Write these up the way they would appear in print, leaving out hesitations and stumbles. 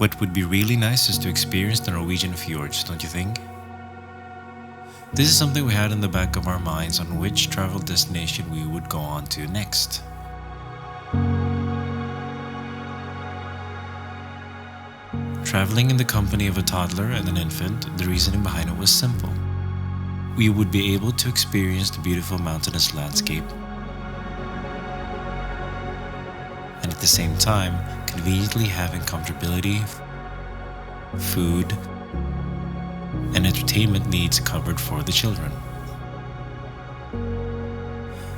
What would be really nice is to experience the Norwegian fjords, don't you think? This is something we had in the back of our minds on which travel destination we would go on to next. Traveling in the company of a toddler and an infant, the reasoning behind it was simple. We would be able to experience the beautiful mountainous landscape and at the same time conveniently having comfortability, food, and entertainment needs covered for the children.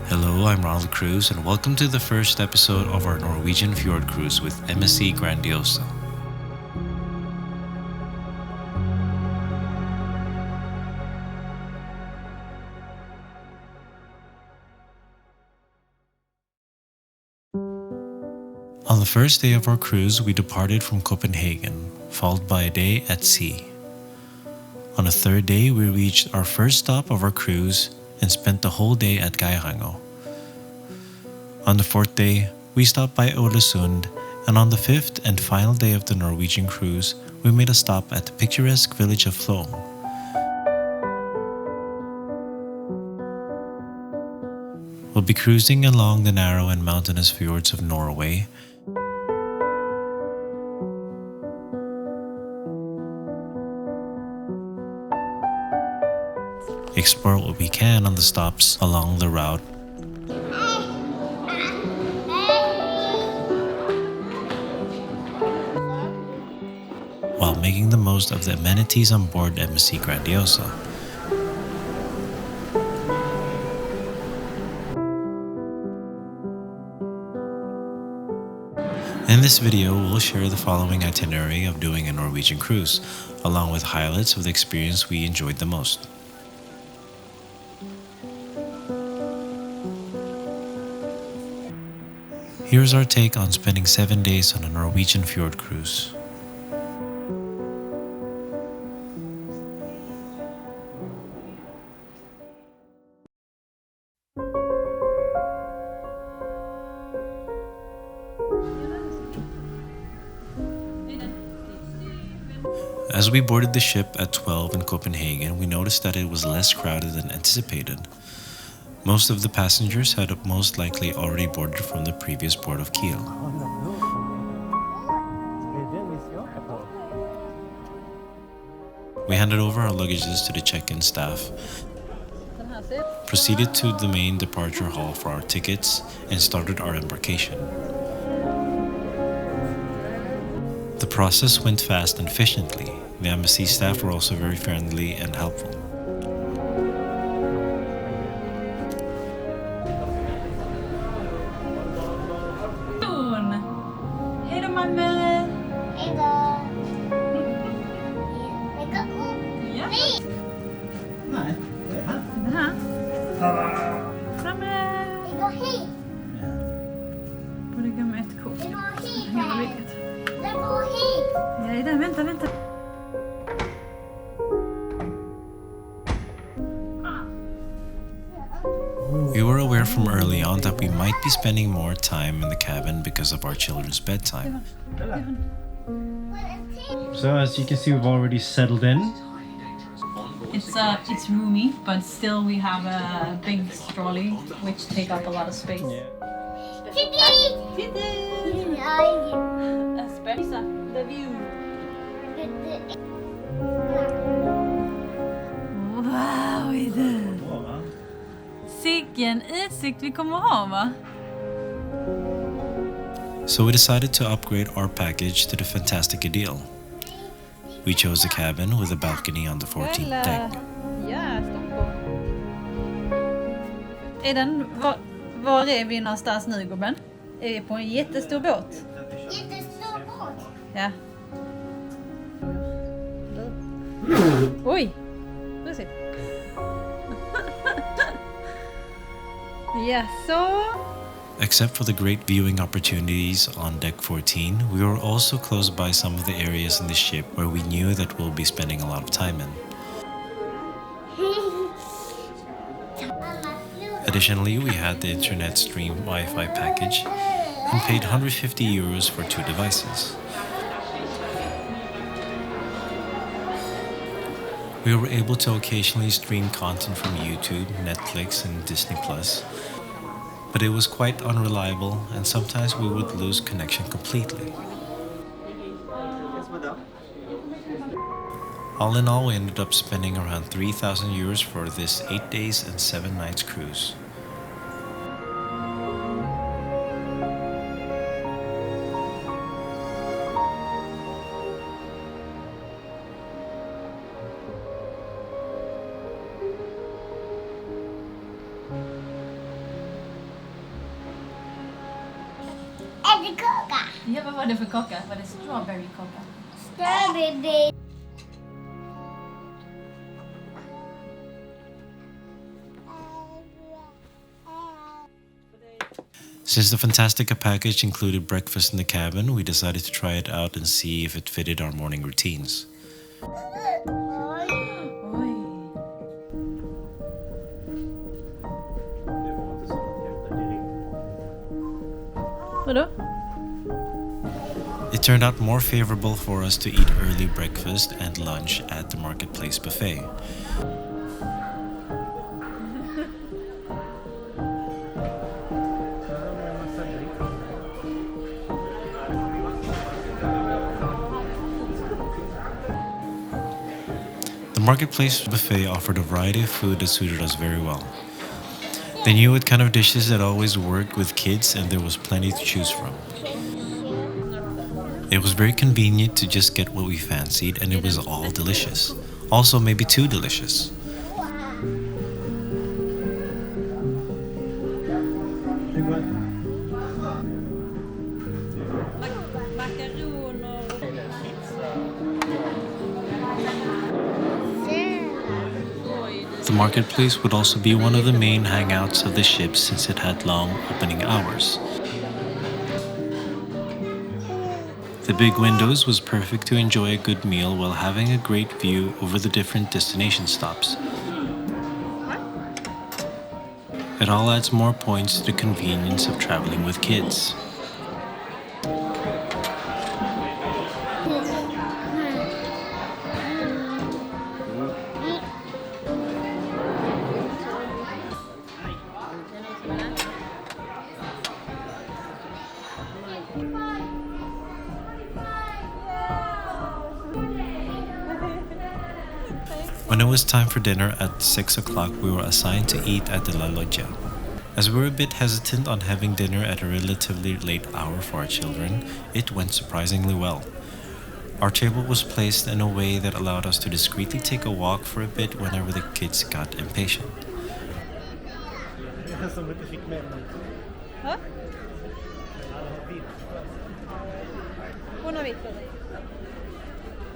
Hello, I'm Ronald Cruz and welcome to the first episode of our Norwegian Fjord Cruise with MSC Grandiosa. On the first day of our cruise, we departed from Copenhagen, followed by a day at sea. On the third day, we reached our first stop of our cruise and spent the whole day at Geiranger. On the fourth day, we stopped by Hellesylt, and on the fifth and final day of the Norwegian cruise, we made a stop at the picturesque village of Flydals. We'll be cruising along the narrow and mountainous fjords of Norway, explore what we can on the stops along the route, while making the most of the amenities on board MSC Grandiosa. In this video, we'll share the following itinerary of doing a Norwegian cruise, along with highlights of the experience we enjoyed the most. Here's our take on spending 7 days on a Norwegian Fjord Cruise. As we boarded the ship at 12 in Copenhagen, we noticed that it was less crowded than anticipated. Most of the passengers had most likely already boarded from the previous port of Kiel. We handed over our luggages to the check-in staff, proceeded to the main departure hall for our tickets, and started our embarkation. The process went fast and efficiently. The MSC staff were also very friendly and helpful. We were aware from early on that we might be spending more time in the cabin because of our children's bedtime. So as you can see, we've already settled in. It's roomy, but still we have a big trolley which take up a lot of space. Yeah. The view. Wow, Ida! Sicken utsikt vi kommer ha, va? So we decided to upgrade our package to the Fantastica deal. We chose a cabin with a balcony on the 14th deck. Ja, var är vi någonstans nu, gubben? Är vi på en jättestor båt? Jättestor båt? Ja. Oj! Precis. Ja, så... Except for the great viewing opportunities on deck 14, we were also close by some of the areas in the ship where we knew that we'll be spending a lot of time in. Additionally, we had the internet stream Wi-Fi package and paid 150 euros for 2 devices. We were able to occasionally stream content from YouTube, Netflix, and Disney+, but it was quite unreliable and sometimes we would lose connection completely. All in all, we ended up spending around 3,000 euros for this 8 days and 7 nights cruise. Är det kaka? Ja, vad var det för kaka? Var det strawberry kaka? Strawberry. Since the Fantastica package included breakfast in the cabin, we decided to try it out and see if it fitted our morning routines. Oj. Vadå? It turned out more favorable for us to eat early breakfast and lunch at the Marketplace buffet. The Marketplace buffet offered a variety of food that suited us very well. They knew what kind of dishes that always worked with kids and there was plenty to choose from. It was very convenient to just get what we fancied and it was all delicious. Also maybe too delicious. The marketplace would also be one of the main hangouts of the ship since it had long opening hours. The big windows was perfect to enjoy a good meal while having a great view over the different destination stops. It all adds more points to the convenience of traveling with kids. When it was time for dinner at 6 o'clock, we were assigned to eat at the La Loggia. As we were a bit hesitant on having dinner at a relatively late hour for our children, it went surprisingly well. Our table was placed in a way that allowed us to discreetly take a walk for a bit whenever the kids got impatient. Huh? Hon har vitt på sig.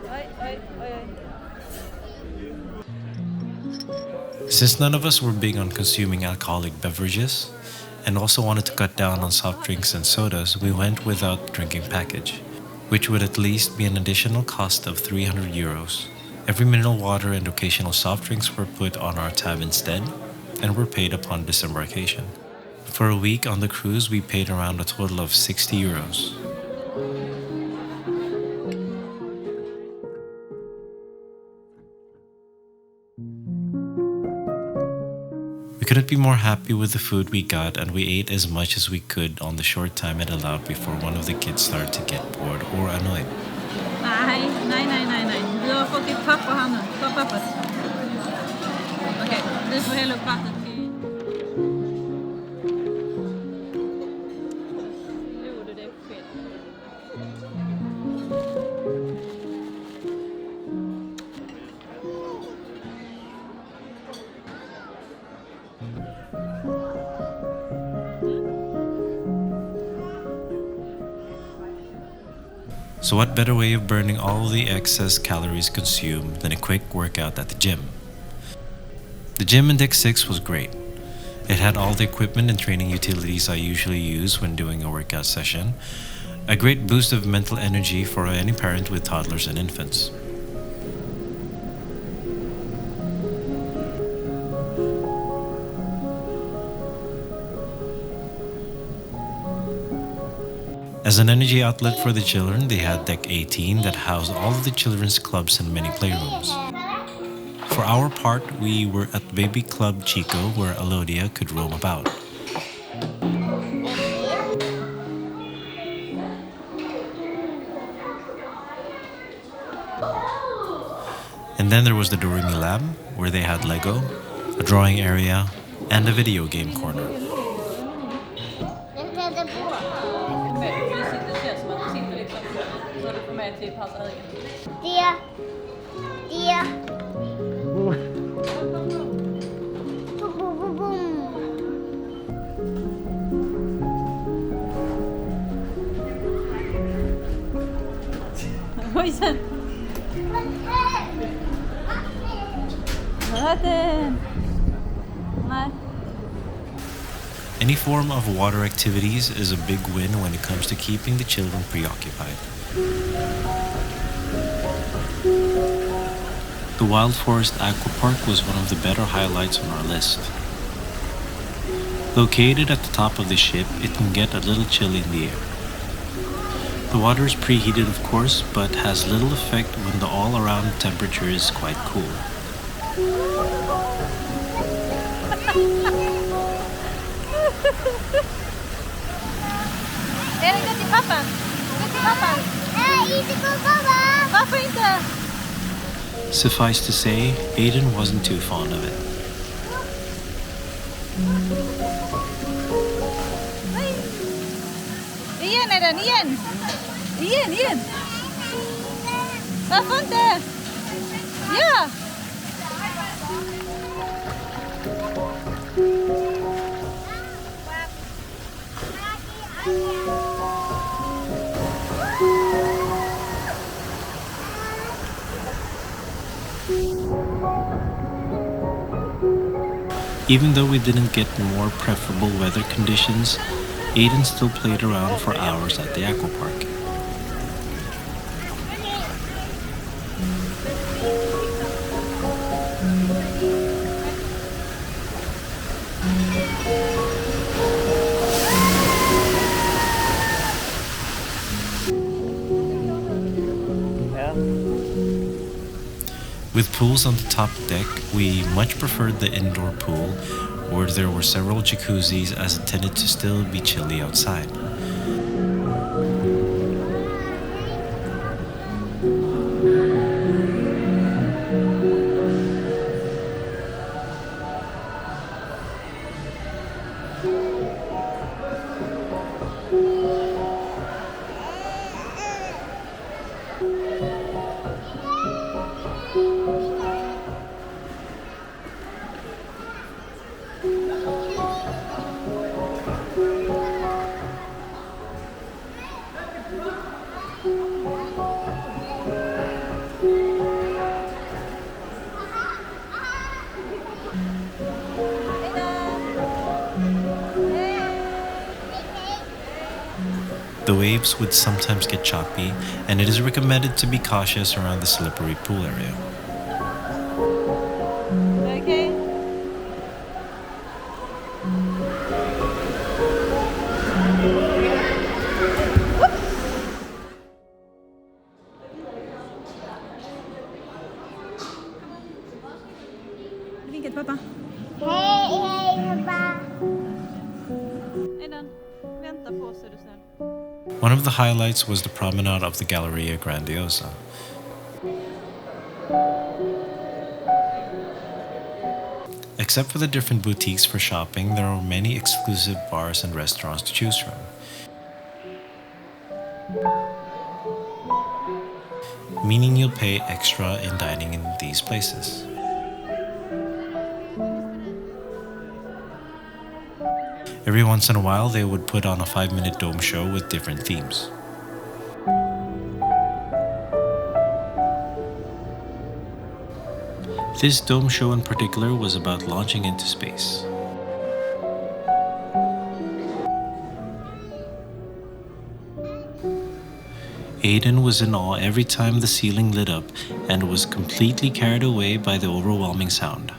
Oj. Since none of us were big on consuming alcoholic beverages and also wanted to cut down on soft drinks and sodas, we went without drinking package, which would at least be an additional cost of 300 euros. Every mineral water and occasional soft drinks were put on our tab instead and were paid upon disembarkation. For a week on the cruise, we paid around a total of 60 euros. We couldn't be more happy with the food we got, and we ate as much as we could on the short time it allowed before one of the kids started to get bored or annoyed. Nej. Du har fått ditt papper här nu. Ta pappret. Okej, du får hälla upp vattnet. Gjorde det fel. So what better way of burning all the excess calories consumed than a quick workout at the gym? The gym in Deck 6 was great. It had all the equipment and training utilities I usually use when doing a workout session, a great boost of mental energy for any parent with toddlers and infants. As an energy outlet for the children, they had Deck 18 that housed all of the children's clubs and many playrooms. For our part, we were at Baby Club Chico where Alodia could roam about. And then there was the Doremiland, where they had Lego, a drawing area, and a video game corner. Den klädde på. Det känns som att du sitter liksom så du får med typ hans ögon. Det. Boom, boom, boom, boom. Oj sen! Vatten! Nej. Any form of water activities is a big win when it comes to keeping the children preoccupied. The Wild Forest Aqua Park was one of the better highlights on our list. Located at the top of the ship, it can get a little chilly in the air. The water is preheated, of course, but has little effect when the all-around temperature is quite cool. Erik, gå till pappan! Gå till pappan! Nej, inte på pappa. Varför inte? Suffice to say, Aiden wasn't too fond of it. Igen är den, igen! Igen! Varför inte? Ja! Even though we didn't get more preferable weather conditions, Aiden still played around for hours at the aqua park. With pools on the top deck, we much preferred the indoor pool, where there were several jacuzzis as it tended to still be chilly outside. The waves would sometimes get choppy, and it is recommended to be cautious around the slippery pool area. Okay. Vinka till pappa. Hej, pappa. Aidan, vänta på oss är du snäll. One of the highlights was the promenade of the Gerianger Grandiosa. Except for the different boutiques for shopping, there are many exclusive bars and restaurants to choose from. Meaning you'll pay extra in dining in these places. Every once in a while, they would put on a 5-minute dome show with different themes. This dome show in particular was about launching into space. Aiden was in awe every time the ceiling lit up and was completely carried away by the overwhelming sound.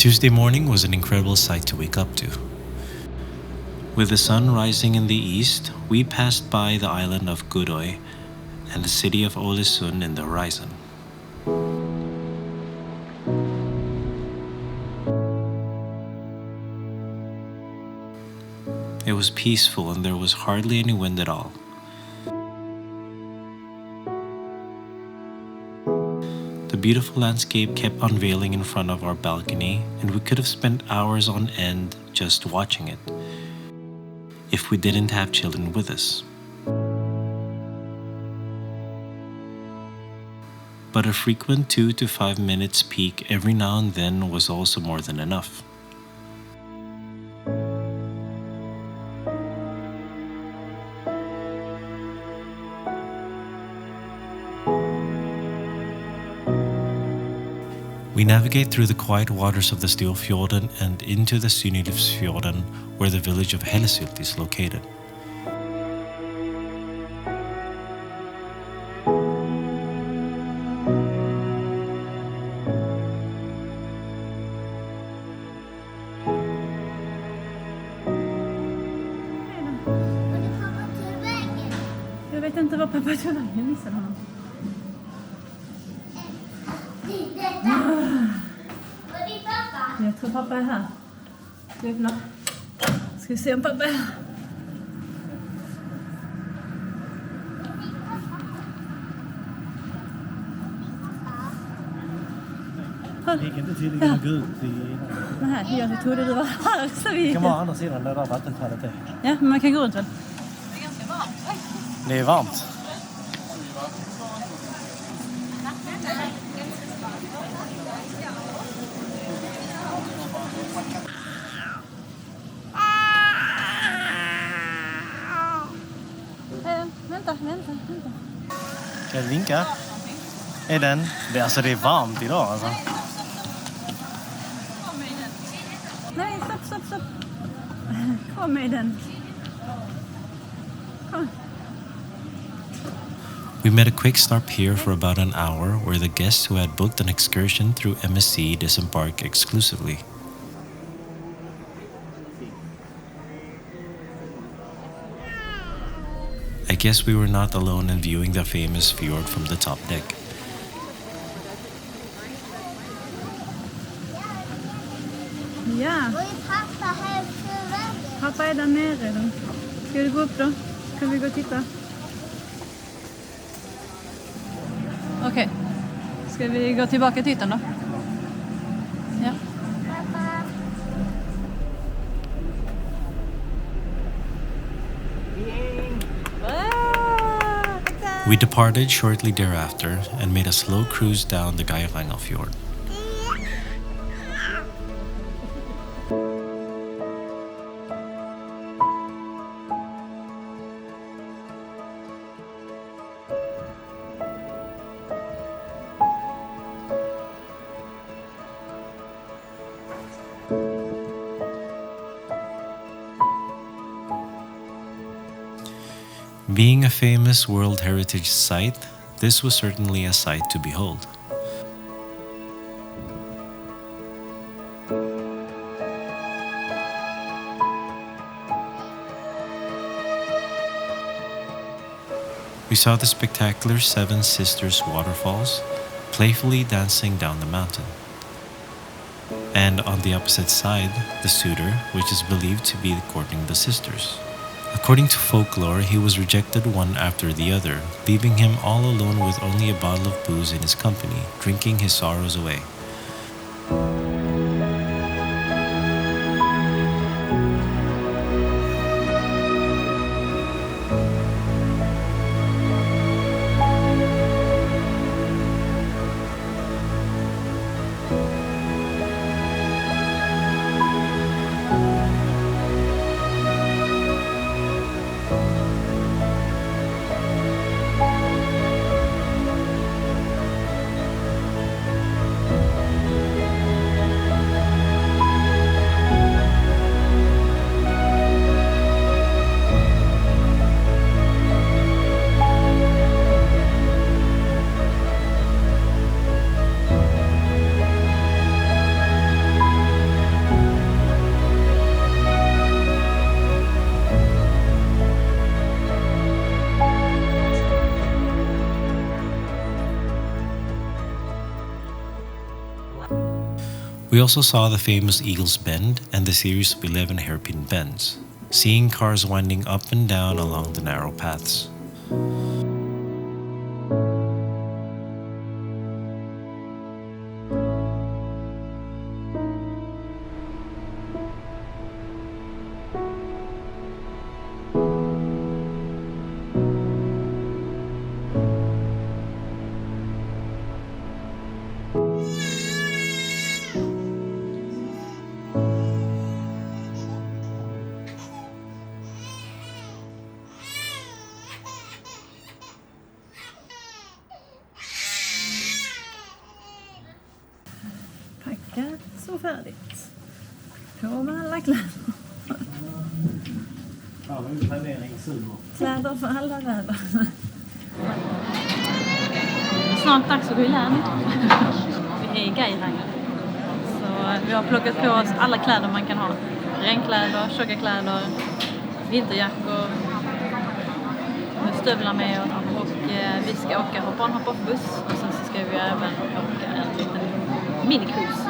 Tuesday morning was an incredible sight to wake up to. With the sun rising in the east, we passed by the island of Gorge and the city of Hellesylt in the horizon. It was peaceful and there was hardly any wind at all. The beautiful landscape kept unveiling in front of our balcony, and we could have spent hours on end just watching it if we didn't have children with us. But a frequent 2 to 5 minutes peek every now and then was also more than enough. We navigate through the quiet waters of the Fjorden and into the Fjorden, where the village of Hellesylt is located. Jag vet inte vad pappa tog vägen. Jag missade honom. Jag tror pappa är här. Ska vi öppna? Ska vi se om pappa är här? gick inte tydligen att gå ut i... Nej, jag trodde du var här också. Det kan vara andra sidan där vattenfallet är. Ja, men man kan gå runt väl? Det är ganska varmt. Det är varmt. Vänta. Ska jag vinka? Är den? Det är varmt idag alltså. Nej, stopp. Kom med den. Kom. We made a quick stop here for about an hour where the guests who had booked an excursion through MSC disembarked exclusively. I guess we were not alone in viewing the famous fjord from the top deck. Ja, Oj, pappa här till vägen. pappa är där nere då. Ska du gå upp då? Kan vi gå och titta? Okej. Ska vi gå tillbaka till hytten då? Ja. We departed shortly thereafter and made a slow cruise down the Gerianger Fjord. Being a famous World Heritage Site, this was certainly a sight to behold. We saw the spectacular Seven Sisters waterfalls playfully dancing down the mountain. And on the opposite side, the suitor, which is believed to be courting the sisters. According to folklore, he was rejected one after the other, leaving him all alone with only a bottle of booze in his company, drinking his sorrows away. We also saw the famous Eagle's Bend and the series of 11 hairpin bends, seeing cars winding up and down along the narrow paths. Packat så färdigt. På med alla kläder. Kläder för alla väder. Snart dags att gå i land. Vi är i Geiranger. Så vi har plockat på oss alla kläder man kan ha. Regnkläder, tjocka kläder, vinterjackor. Med stövlar med oss. Och vi ska åka hoppa buss. Och sen så ska vi även åka en liten minicruise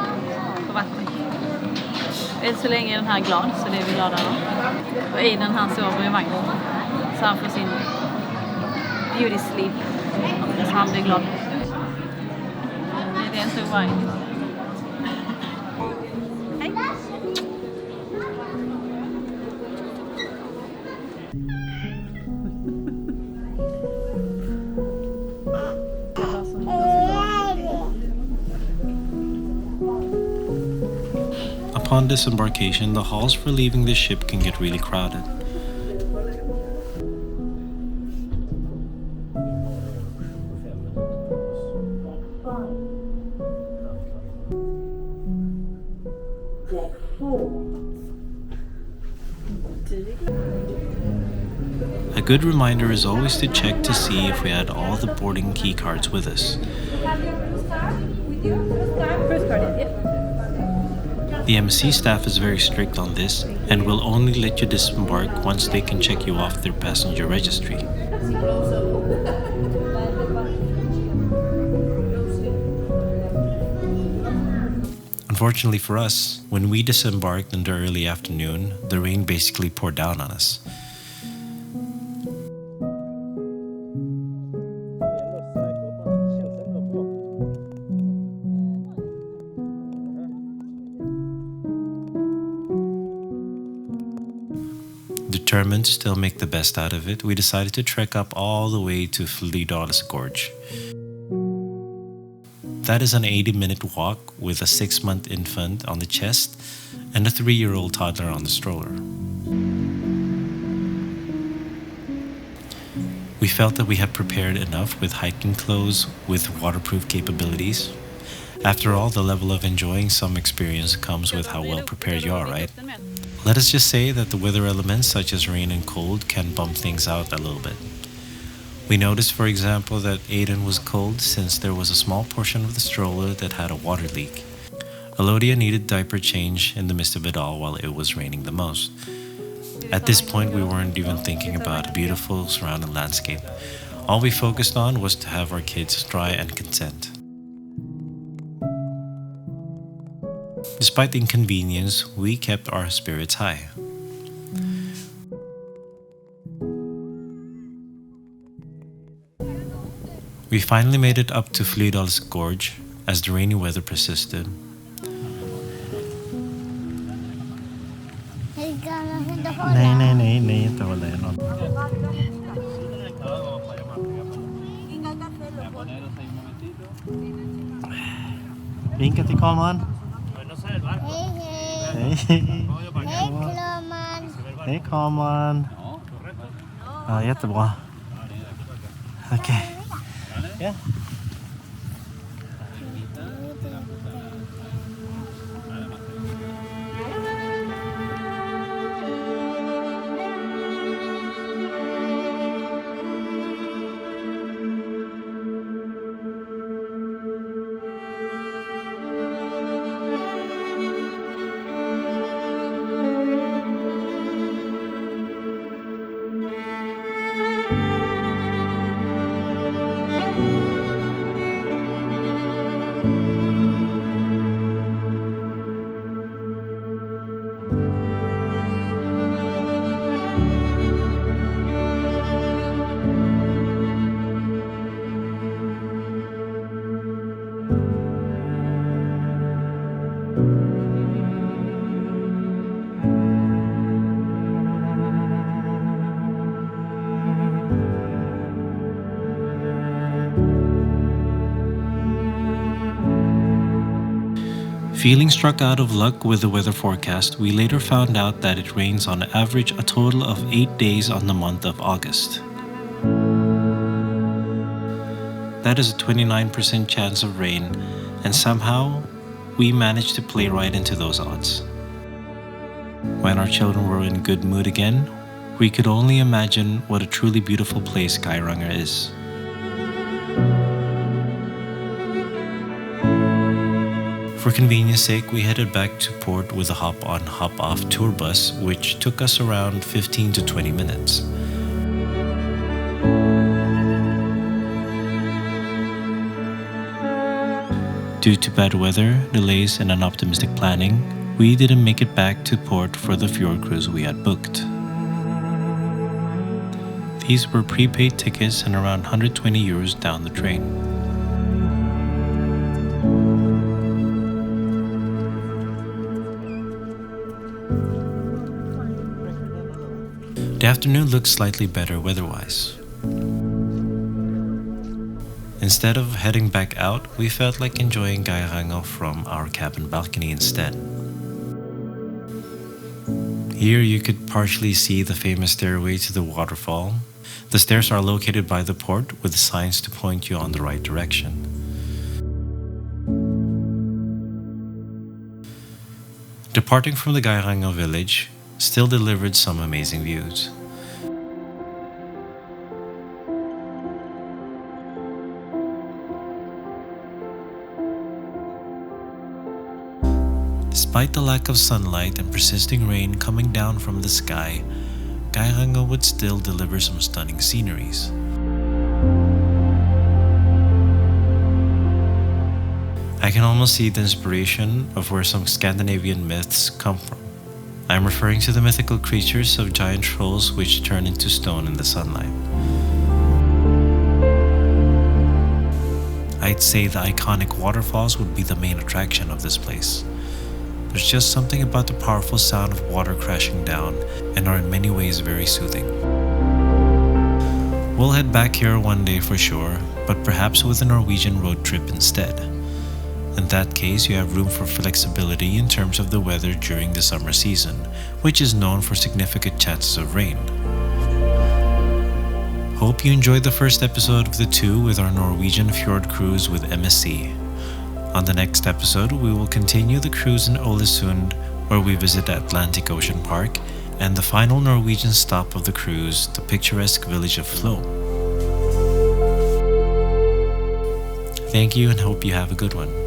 på vattnet. Än så länge är den här glad, så det är vi glada av. Och Aiden han sover i vagnen. Så han får sin beauty sleep. Så han blir glad. Det är inte ovanligt. Hej! Upon disembarkation, the halls for leaving the ship can get really crowded. A good reminder is always to check to see if we had all the boarding key cards with us. The MSC staff is very strict on this and will only let you disembark once they can check you off their passenger registry. Unfortunately for us, when we disembarked in the early afternoon, the rain basically poured down on us. Determined to still make the best out of it, we decided to trek up all the way to Flydals Gorge. That is an 80-minute walk with a 6-month infant on the chest and a 3-year-old toddler on the stroller. We felt that we had prepared enough with hiking clothes with waterproof capabilities. After all, the level of enjoying some experience comes with how well prepared you are, right? Let us just say that the weather elements such as rain and cold can bump things out a little bit. We noticed, for example, that Aiden was cold since there was a small portion of the stroller that had a water leak. Alodia needed diaper change in the midst of it all while it was raining the most. At this point, we weren't even thinking about a beautiful surrounding landscape. All we focused on was to have our kids dry and content. Despite the inconvenience, we kept our spirits high. We finally made it up to Flydals Gorge as the rainy weather persisted. Nej, inte hålla det någon. Vinka till kameran. Hej, hej. Hej, kameran. Hej, kameran. Ja, jättebra. Okej. Ja. Feeling struck out of luck with the weather forecast, we later found out that it rains on average a total of 8 days on the month of August. That is a 29% chance of rain, and somehow we managed to play right into those odds. When our children were in good mood again, we could only imagine what a truly beautiful place Geiranger is. For convenience sake, we headed back to port with a hop-on, hop-off tour bus, which took us around 15 to 20 minutes. Due to bad weather, delays, and unoptimistic planning, we didn't make it back to port for the fjord cruise we had booked. These were prepaid tickets and around 120 euros down the drain. The afternoon looked slightly better weather-wise. Instead of heading back out, we felt like enjoying Geiranger from our cabin balcony instead. Here you could partially see the famous stairway to the waterfall. The stairs are located by the port with signs to point you on the right direction. Departing from the Geiranger village still delivered some amazing views. Despite the lack of sunlight and persisting rain coming down from the sky, Geiranger would still deliver some stunning sceneries. I can almost see the inspiration of where some Scandinavian myths come from. I am referring to the mythical creatures of giant trolls which turn into stone in the sunlight. I'd say the iconic waterfalls would be the main attraction of this place. There's just something about the powerful sound of water crashing down and are in many ways very soothing. We'll head back here one day for sure, but perhaps with a Norwegian road trip instead. In that case, you have room for flexibility in terms of the weather during the summer season, which is known for significant chances of rain. Hope you enjoyed the first episode of the 2 with our Norwegian Fjord Cruise with MSC. On the next episode, we will continue the cruise in Hellesylt, where we visit the Atlantic Ocean Park, and the final Norwegian stop of the cruise, the picturesque village of Flå. Thank you and hope you have a good one.